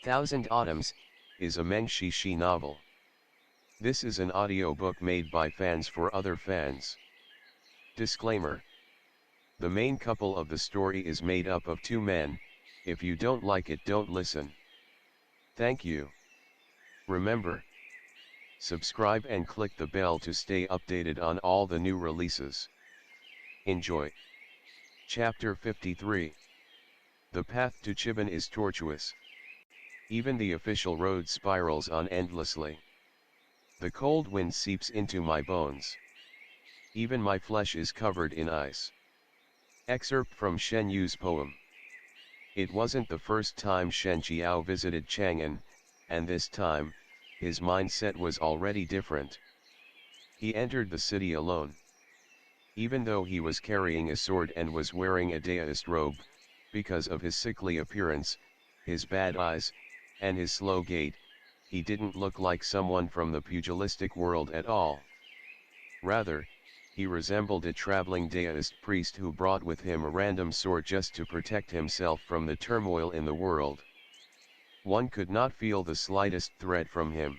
Thousand Autumns, is a Meng Xi Shi novel. This is an audiobook made by fans for other fans. Disclaimer. The main couple of the story is made up of two men. If you don't like it, don't listen. Thank you. Remember, subscribe and click the bell to stay updated on all the new releases. Enjoy. Chapter 53. The path to Chiban is tortuous. Even the official road spirals on endlessly. The cold wind seeps into my bones. Even my flesh is covered in ice. Excerpt from Shen Yu's poem. It wasn't the first time Shen Qiao visited Chang'an, and this time, his mindset was already different. He entered the city alone. Even though he was carrying a sword and was wearing a Daoist robe, because of his sickly appearance, his bad eyes, and his slow gait, he didn't look like someone from the pugilistic world at all. Rather, he resembled a traveling Daoist priest who brought with him a random sword just to protect himself from the turmoil in the world. One could not feel the slightest threat from him.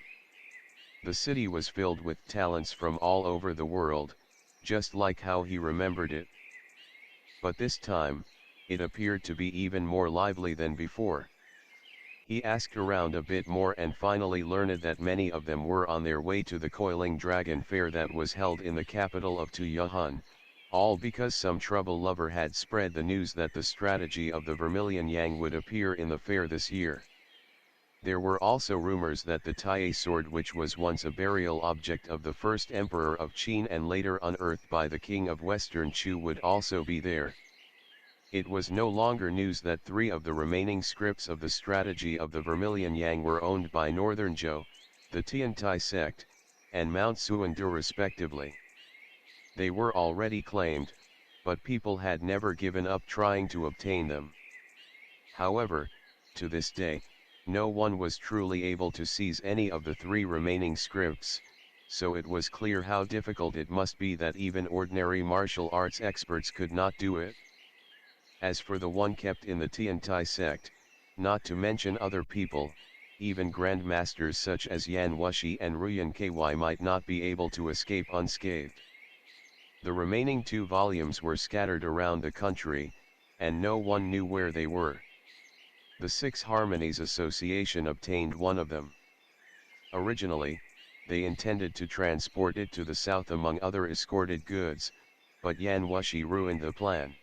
The city was filled with talents from all over the world, just like how he remembered it. But this time, it appeared to be even more lively than before. He asked around a bit more and finally learned that many of them were on their way to the Coiling Dragon Fair that was held in the capital of Tuyuhan, all because some trouble lover had spread the news that the strategy of the Vermilion Yang would appear in the fair this year. There were also rumors that the Tai sword, which was once a burial object of the first emperor of Qin and later unearthed by the king of Western Chu, would also be there. It was no longer news that 3 of the remaining scripts of the strategy of the Vermilion Yang were owned by Northern Zhou, the Tiantai sect, and Mount Xuandu respectively. They were already claimed, but people had never given up trying to obtain them. However, to this day, no one was truly able to seize any of the 3 remaining scripts, so it was clear how difficult it must be that even ordinary martial arts experts could not do it. As for the one kept in the Tiantai sect, not to mention other people, even grandmasters such as Yan Wushi and Ruyan Ky might not be able to escape unscathed. The remaining 2 volumes were scattered around the country, and no one knew where they were. The 6 Harmonies Association obtained one of them. Originally, they intended to transport it to the south among other escorted goods, but Yan Wushi ruined the plan.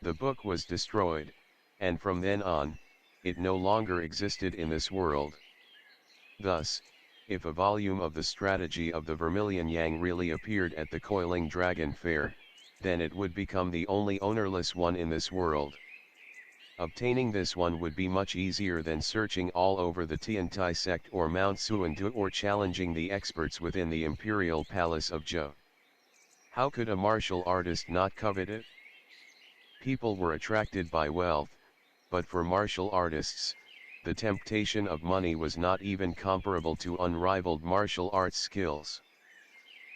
The book was destroyed, and from then on, it no longer existed in this world. Thus, if a volume of the strategy of the Vermilion Yang really appeared at the Coiling Dragon Fair, then it would become the only ownerless one in this world. Obtaining this one would be much easier than searching all over the Tiantai sect or Mount Xuandu or challenging the experts within the Imperial Palace of Zhou. How could a martial artist not covet it? People were attracted by wealth, but for martial artists, the temptation of money was not even comparable to unrivaled martial arts skills.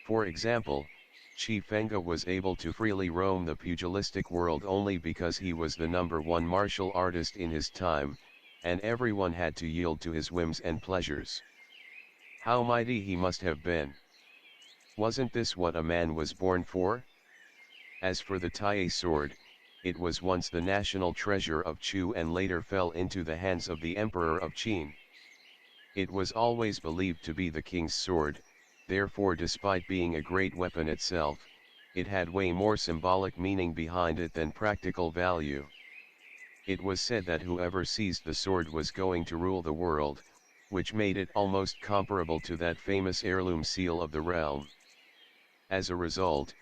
For example, Fengge was able to freely roam the pugilistic world only because he was the #1 martial artist in his time, and everyone had to yield to his whims and pleasures. How mighty he must have been! Wasn't this what a man was born for? As for the Tai sword, it was once the national treasure of Chu and later fell into the hands of the Emperor of Qin. It was always believed to be the king's sword, therefore despite being a great weapon itself, it had way more symbolic meaning behind it than practical value. It was said that whoever seized the sword was going to rule the world, which made it almost comparable to that famous heirloom seal of the realm. As a result,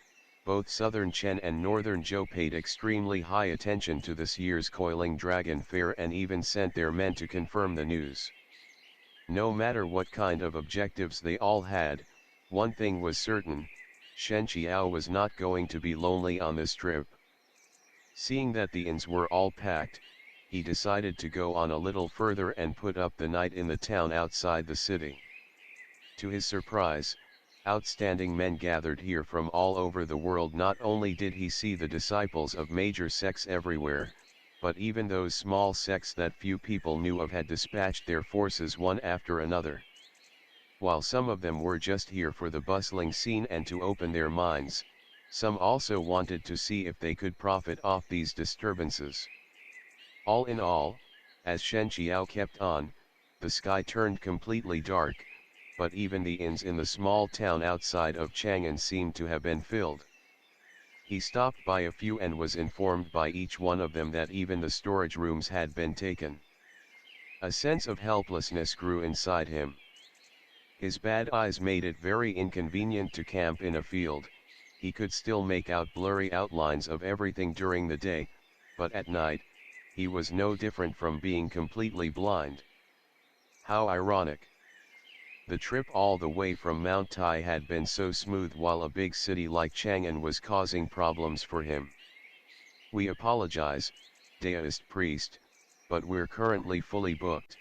both Southern Chen and Northern Zhou paid extremely high attention to this year's Coiling Dragon Fair and even sent their men to confirm the news. No matter what kind of objectives they all had, one thing was certain: Shen Qiao was not going to be lonely on this trip. Seeing that the inns were all packed, he decided to go on a little further and put up the night in the town outside the city. To his surprise, outstanding men gathered here from all over the world. Not only did he see the disciples of major sects everywhere, but even those small sects that few people knew of had dispatched their forces one after another. While some of them were just here for the bustling scene and to open their minds, some also wanted to see if they could profit off these disturbances. All in all, as Shen Qiao kept on, the sky turned completely dark, but even the inns in the small town outside of Chang'an seemed to have been filled. He stopped by a few and was informed by each one of them that even the storage rooms had been taken. A sense of helplessness grew inside him. His bad eyes made it very inconvenient to camp in a field. He could still make out blurry outlines of everything during the day, but at night, he was no different from being completely blind. How ironic. The trip all the way from Mount Tai had been so smooth while a big city like Chang'an was causing problems for him. We apologize, Daoist priest, but we're currently fully booked.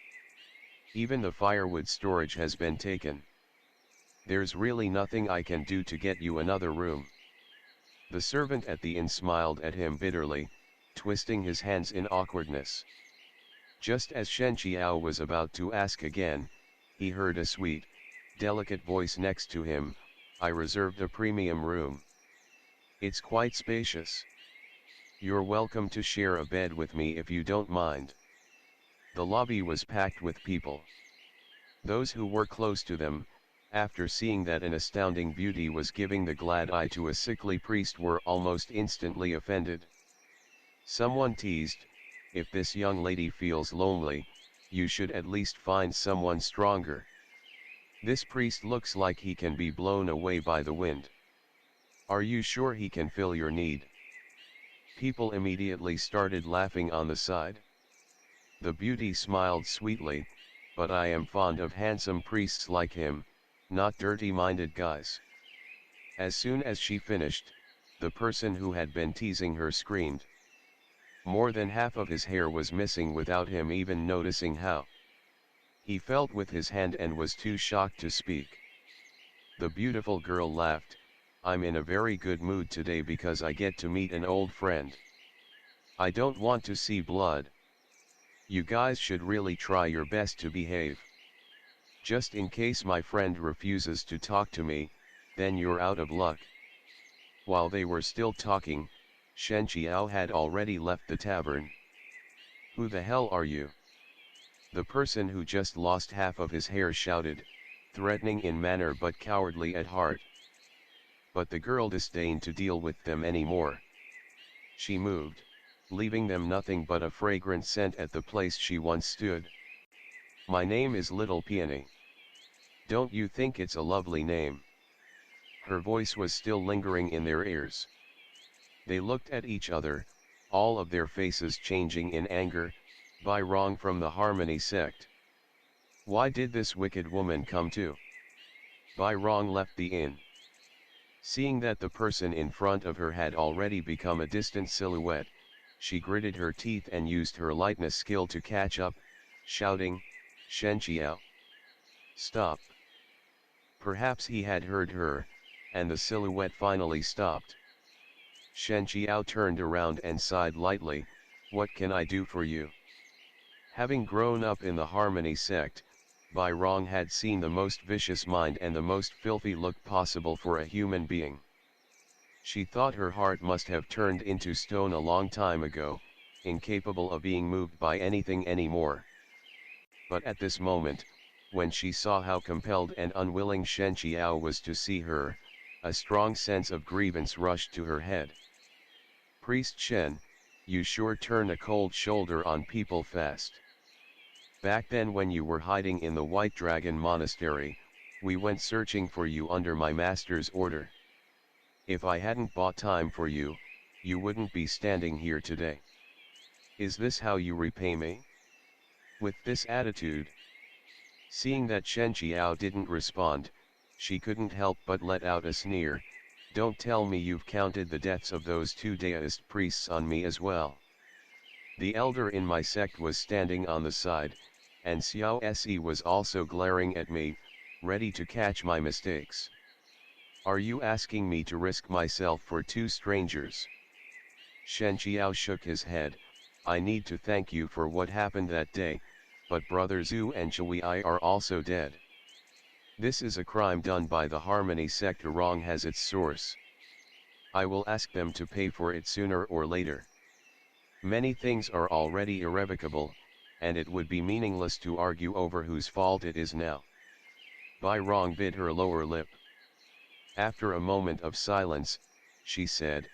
Even the firewood storage has been taken. There's really nothing I can do to get you another room. The servant at the inn smiled at him bitterly, twisting his hands in awkwardness. Just as Shen Qiao was about to ask again, he heard a sweet, delicate voice next to him. I reserved a premium room. It's quite spacious. You're welcome to share a bed with me if you don't mind. The lobby was packed with people. Those who were close to them, after seeing that an astounding beauty was giving the glad eye to a sickly priest, were almost instantly offended. Someone teased, if this young lady feels lonely, you should at least find someone stronger. This priest looks like he can be blown away by the wind. Are you sure he can fill your need? People immediately started laughing on the side. The beauty smiled sweetly, but I am fond of handsome priests like him, not dirty-minded guys. As soon as she finished, the person who had been teasing her screamed. More than half of his hair was missing without him even noticing how. He felt with his hand and was too shocked to speak. The beautiful girl laughed, I'm in a very good mood today because I get to meet an old friend. I don't want to see blood. You guys should really try your best to behave. Just in case my friend refuses to talk to me, then you're out of luck. While they were still talking, Shen Qiao had already left the tavern. Who the hell are you? The person who just lost half of his hair shouted, threatening in manner but cowardly at heart. But the girl disdained to deal with them anymore. She moved, leaving them nothing but a fragrant scent at the place she once stood. My name is Little Peony. Don't you think it's a lovely name? Her voice was still lingering in their ears. They looked at each other, all of their faces changing in anger. Bai Rong from the Harmony sect. Why did this wicked woman come too? Bai Rong left the inn. Seeing that the person in front of her had already become a distant silhouette, she gritted her teeth and used her lightness skill to catch up, shouting, Shen Qiao. Stop. Perhaps he had heard her, and the silhouette finally stopped. Shen Qiao turned around and sighed lightly, what can I do for you? Having grown up in the Harmony sect, Bai Rong had seen the most vicious mind and the most filthy look possible for a human being. She thought her heart must have turned into stone a long time ago, incapable of being moved by anything anymore. But at this moment, when she saw how compelled and unwilling Shen Qiao was to see her, a strong sense of grievance rushed to her head. Priest Shen, you sure turn a cold shoulder on people fast. Back then when you were hiding in the White Dragon Monastery, we went searching for you under my master's order. If I hadn't bought time for you, you wouldn't be standing here today. Is this how you repay me? With this attitude? Seeing that Shen Qiao didn't respond, she couldn't help but let out a sneer. Don't tell me you've counted the deaths of those two Daoist priests on me as well. The elder in my sect was standing on the side, and Xiao Se was also glaring at me, ready to catch my mistakes. Are you asking me to risk myself for two strangers? Shen Qiao shook his head, I need to thank you for what happened that day, but Brother Zhu and Chui are also dead. This is a crime done by the Harmony sect. Wrong has its source. I will ask them to pay for it sooner or later. Many things are already irrevocable, and it would be meaningless to argue over whose fault it is now. Bai Rong bit her lower lip. After a moment of silence, she said,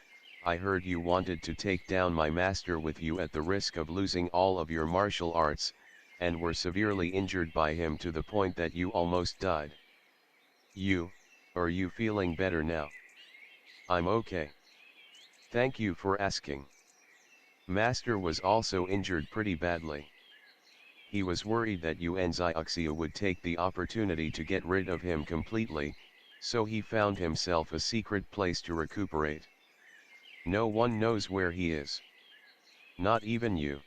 I heard you wanted to take down my master with you at the risk of losing all of your martial arts, and were severely injured by him to the point that you almost died. Are you feeling better now? I'm okay. Thank you for asking. Master was also injured pretty badly. He was worried that Wuxia would take the opportunity to get rid of him completely, so he found himself a secret place to recuperate. No one knows where he is. Not even you.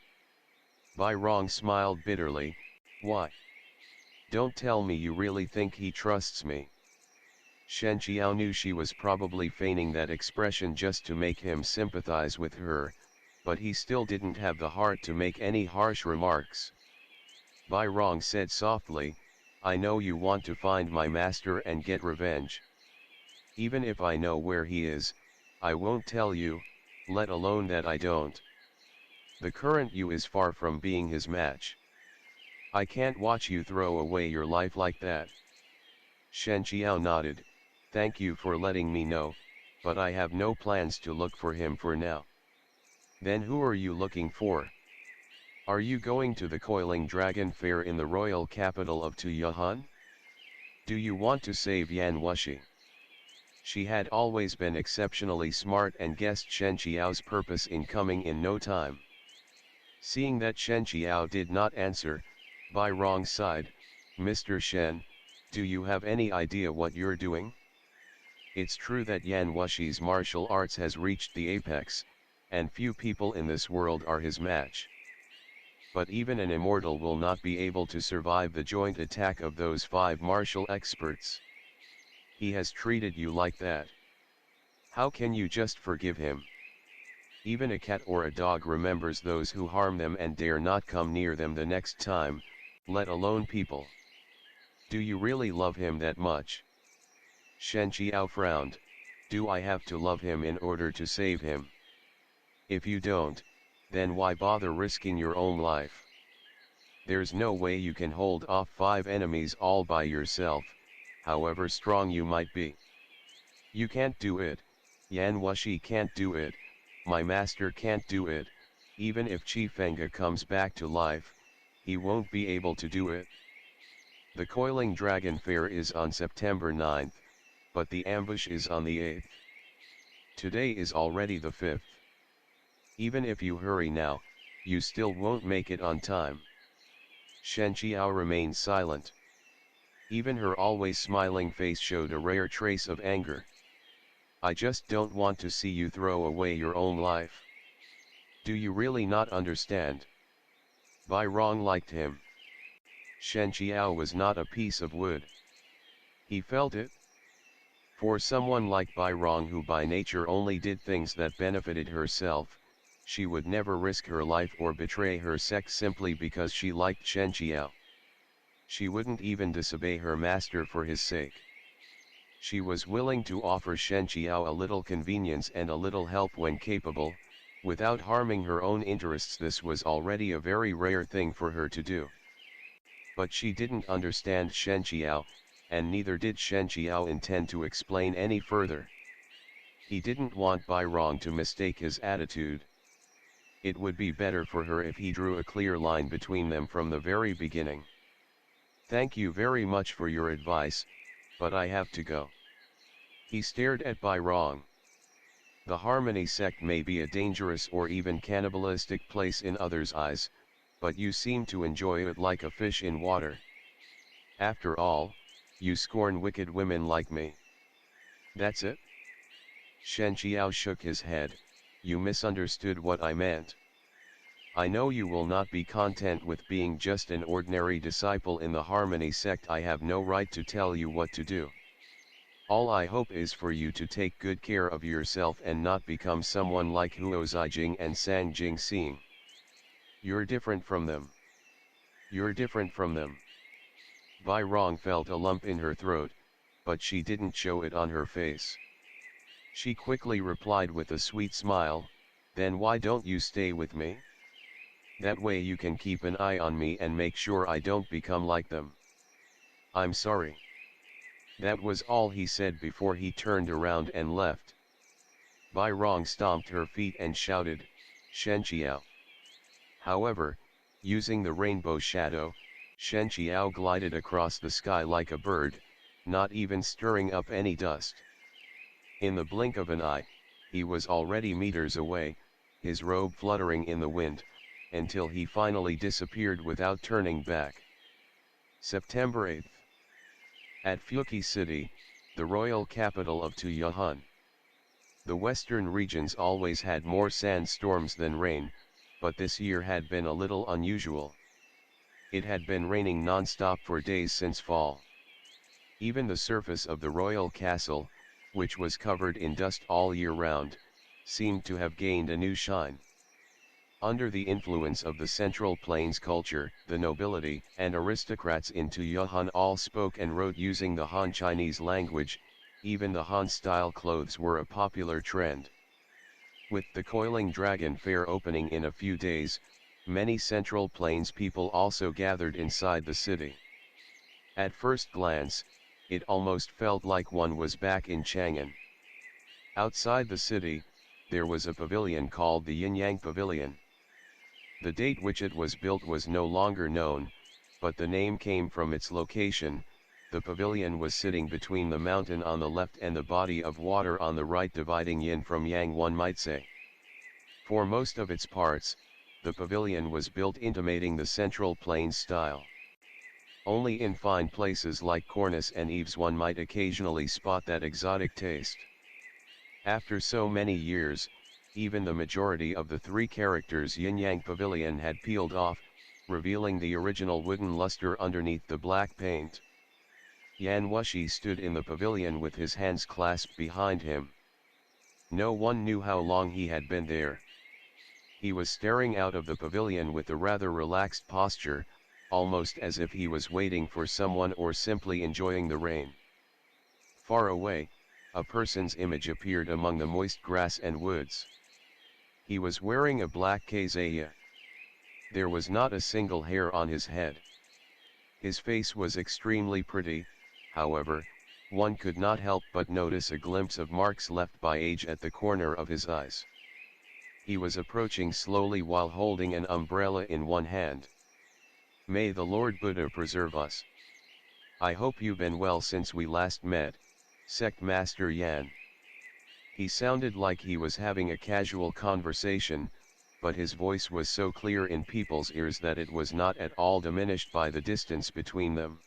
Bai Rong smiled bitterly. Why? Don't tell me you really think he trusts me. Shen Qiao knew she was probably feigning that expression just to make him sympathize with her, but he still didn't have the heart to make any harsh remarks. Bai Rong said softly, I know you want to find my master and get revenge. Even if I know where he is, I won't tell you, let alone that I don't. The current you is far from being his match. I can't watch you throw away your life like that. Shen Qiao nodded, thank you for letting me know, but I have no plans to look for him for now. Then who are you looking for? Are you going to the Coiling Dragon Fair in the royal capital of Tuyahan? Do you want to save Yan Wushi? She had always been exceptionally smart and guessed Shen Qiao's purpose in coming in no time. Seeing that Shen Qiao did not answer, Bai Rong sighed, Mr. Shen, do you have any idea what you're doing? It's true that Yan Wushi's martial arts has reached the apex, and few people in this world are his match. But even an immortal will not be able to survive the joint attack of those 5 martial experts. He has treated you like that. How can you just forgive him? Even a cat or a dog remembers those who harm them and dare not come near them the next time, let alone people. Do you really love him that much? Shen Qiao frowned, do I have to love him in order to save him? If you don't, then why bother risking your own life? There's no way you can hold off 5 enemies all by yourself, however strong you might be. You can't do it, Yan Wushi can't do it, my master can't do it, even if Chifenga comes back to life, he won't be able to do it. The Coiling Dragon Fair is on September 9th, but the ambush is on the 8th. Today is already the 5th. Even if you hurry now, you still won't make it on time. Shen Qiao remained silent. Even her always smiling face showed a rare trace of anger. I just don't want to see you throw away your own life. Do you really not understand? Bai Rong liked him. Shen Qiao was not a piece of wood. He felt it. For someone like Bai Rong, who by nature only did things that benefited herself, she would never risk her life or betray her sect simply because she liked Shen Qiao. She wouldn't even disobey her master for his sake. She was willing to offer Shen Qiao a little convenience and a little help when capable, without harming her own interests. This was already a very rare thing for her to do. But she didn't understand Shen Qiao, and neither did Shen Qiao intend to explain any further. He didn't want Bai Rong to mistake his attitude. It would be better for her if he drew a clear line between them from the very beginning. Thank you very much for your advice, but I have to go. He stared at Bai Rong. The Harmony sect may be a dangerous or even cannibalistic place in others' eyes, but you seem to enjoy it like a fish in water. After all, you scorn wicked women like me. That's it? Shen Qiao shook his head, you misunderstood what I meant. I know you will not be content with being just an ordinary disciple in the Harmony sect. I have no right to tell you what to do. All I hope is for you to take good care of yourself and not become someone like Huo Zijing and Sang Jing Xing. You're different from them. You're different from them. Bai Rong felt a lump in her throat, but she didn't show it on her face. She quickly replied with a sweet smile, "Then why don't you stay with me? That way you can keep an eye on me and make sure I don't become like them." "I'm sorry." That was all he said before he turned around and left. Bai Rong stomped her feet and shouted, "Shen Qiao." However, using the rainbow shadow, Shen Qiao glided across the sky like a bird, not even stirring up any dust. In the blink of an eye, he was already meters away, his robe fluttering in the wind, until he finally disappeared without turning back. September 8th. At Fuqi City, the royal capital of Tuyuhun. The western regions always had more sandstorms than rain, but this year had been a little unusual. It had been raining non-stop for days since fall. Even the surface of the royal castle, which was covered in dust all year round, seemed to have gained a new shine. Under the influence of the Central Plains culture, the nobility and aristocrats in Tuyuhun all spoke and wrote using the Han Chinese language. Even the Han-style clothes were a popular trend. With the Coiling Dragon Fair opening in a few days, many Central Plains people also gathered inside the city. At first glance, it almost felt like one was back in Chang'an. Outside the city, there was a pavilion called the Yin-Yang Pavilion. The date which it was built was no longer known, but the name came from its location. The pavilion was sitting between the mountain on the left and the body of water on the right, dividing yin from yang, one might say. For most of its parts, the pavilion was built intimating the Central Plains style. Only in fine places like cornice and eaves one might occasionally spot that exotic taste. After so many years, even the majority of the three characters Yin-Yang Pavilion had peeled off, revealing the original wooden luster underneath the black paint. Yan Wushi stood in the pavilion with his hands clasped behind him. No one knew how long he had been there. He was staring out of the pavilion with a rather relaxed posture, almost as if he was waiting for someone or simply enjoying the rain. Far away, a person's image appeared among the moist grass and woods. He was wearing a black kazaya. There was not a single hair on his head. His face was extremely pretty, however, one could not help but notice a glimpse of marks left by age at the corner of his eyes. He was approaching slowly while holding an umbrella in one hand. "May the Lord Buddha preserve us. I hope you've been well since we last met, Sect Master Yan." He sounded like he was having a casual conversation, but his voice was so clear in people's ears that it was not at all diminished by the distance between them.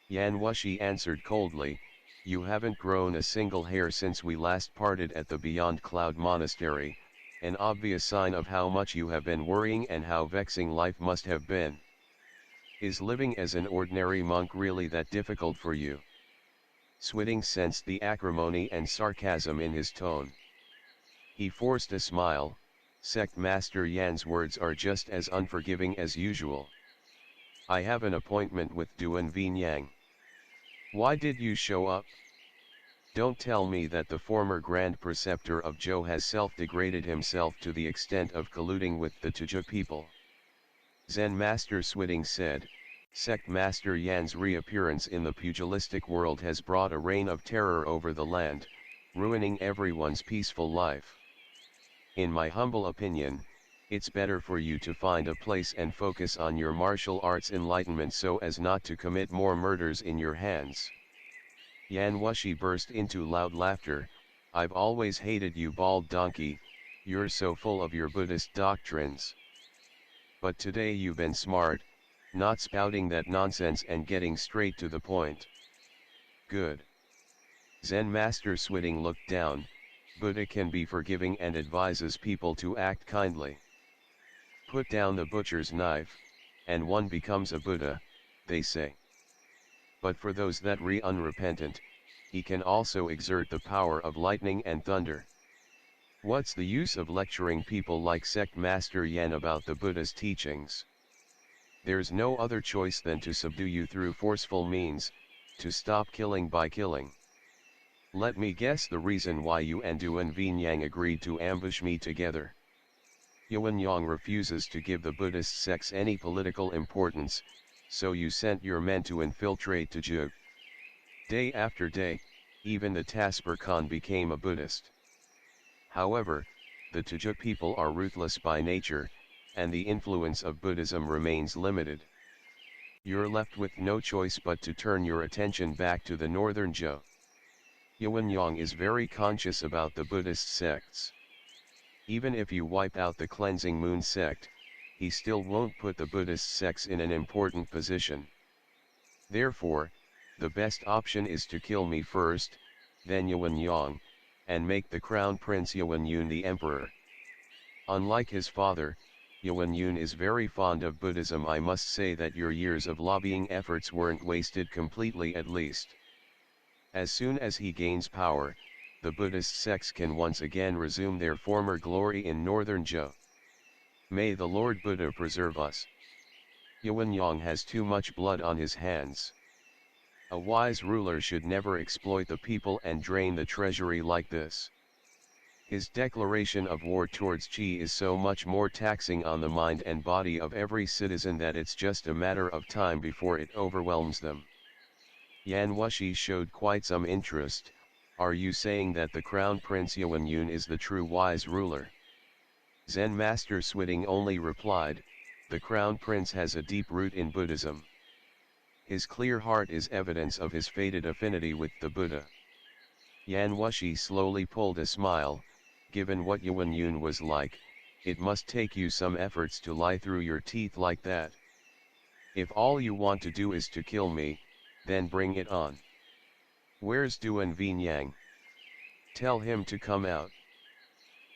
Yan Wushi answered coldly, "You haven't grown a single hair since we last parted at the Beyond Cloud Monastery, an obvious sign of how much you have been worrying and how vexing life must have been. Is living as an ordinary monk really that difficult for you?" Switting sensed the acrimony and sarcasm in his tone. He forced a smile. "Sect Master Yan's words are just as unforgiving as usual. I have an appointment with Duan Vinyang. Why did you show up? Don't tell me that the former Grand Preceptor of Zhou has self-degraded himself to the extent of colluding with the Tuja people." Zen Master Switting said, "Sect Master Yan's reappearance in the pugilistic world has brought a reign of terror over the land, ruining everyone's peaceful life. In my humble opinion, it's better for you to find a place and focus on your martial arts enlightenment so as not to commit more murders in your hands." Yan Wushi burst into loud laughter. "I've always hated you, bald donkey, you're so full of your Buddhist doctrines. But today you've been smart, not spouting that nonsense and getting straight to the point. Good." Zen Master Switting looked down. Buddha can be forgiving and advises people to act kindly. Put down the butcher's knife, and one becomes a Buddha, they say. But for those that unrepentant, he can also exert the power of lightning and thunder. What's the use of lecturing people like Sect Master Yan about the Buddha's teachings? There's no other choice than to subdue you through forceful means, to stop killing by killing. Let me guess the reason why you and Duan Vinyang agreed to ambush me together. Yuan Yang refuses to give the Buddhist sects any political importance, so you sent your men to infiltrate Tajuk. Day after day, even the Tasper Khan became a Buddhist. However, the Tajuk people are ruthless by nature, and the influence of Buddhism remains limited. You're left with no choice but to turn your attention back to the northern Zhou. Yuan Yang is very conscious about the Buddhist sects. Even if you wipe out the Cleansing Moon sect, he still won't put the Buddhist sects in an important position. Therefore, the best option is to kill me first, then Yuan Yang, and make the Crown Prince Yuan Yun the emperor. Unlike his father, Yuan Yun is very fond of Buddhism. I must say that your years of lobbying efforts weren't wasted completely, at least. As soon as he gains power, the Buddhist sects can once again resume their former glory in northern Zhou. May the Lord Buddha preserve us. Yuan Yang has too much blood on his hands. A wise ruler should never exploit the people and drain the treasury like this. His declaration of war towards Qi is so much more taxing on the mind and body of every citizen that it's just a matter of time before it overwhelms them. Yan Wushi showed quite some interest. Are you saying that the Crown Prince Yuan Yun is the true wise ruler? Zen Master Switting only replied, the Crown Prince has a deep root in Buddhism. His clear heart is evidence of his fated affinity with the Buddha. Yan Wushi slowly pulled a smile. Given what Yuan Yun was like, it must take you some efforts to lie through your teeth like that. If all you want to do is to kill me, then bring it on. Where's Duan Vinyang? Tell him to come out.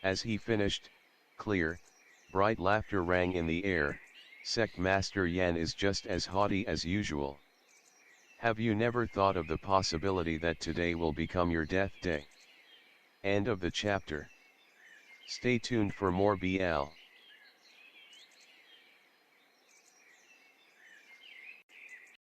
As he finished, clear, bright laughter rang in the air. Sect Master Yan is just as haughty as usual. Have you never thought of the possibility that today will become your death day? End of the chapter. Stay tuned for more BL.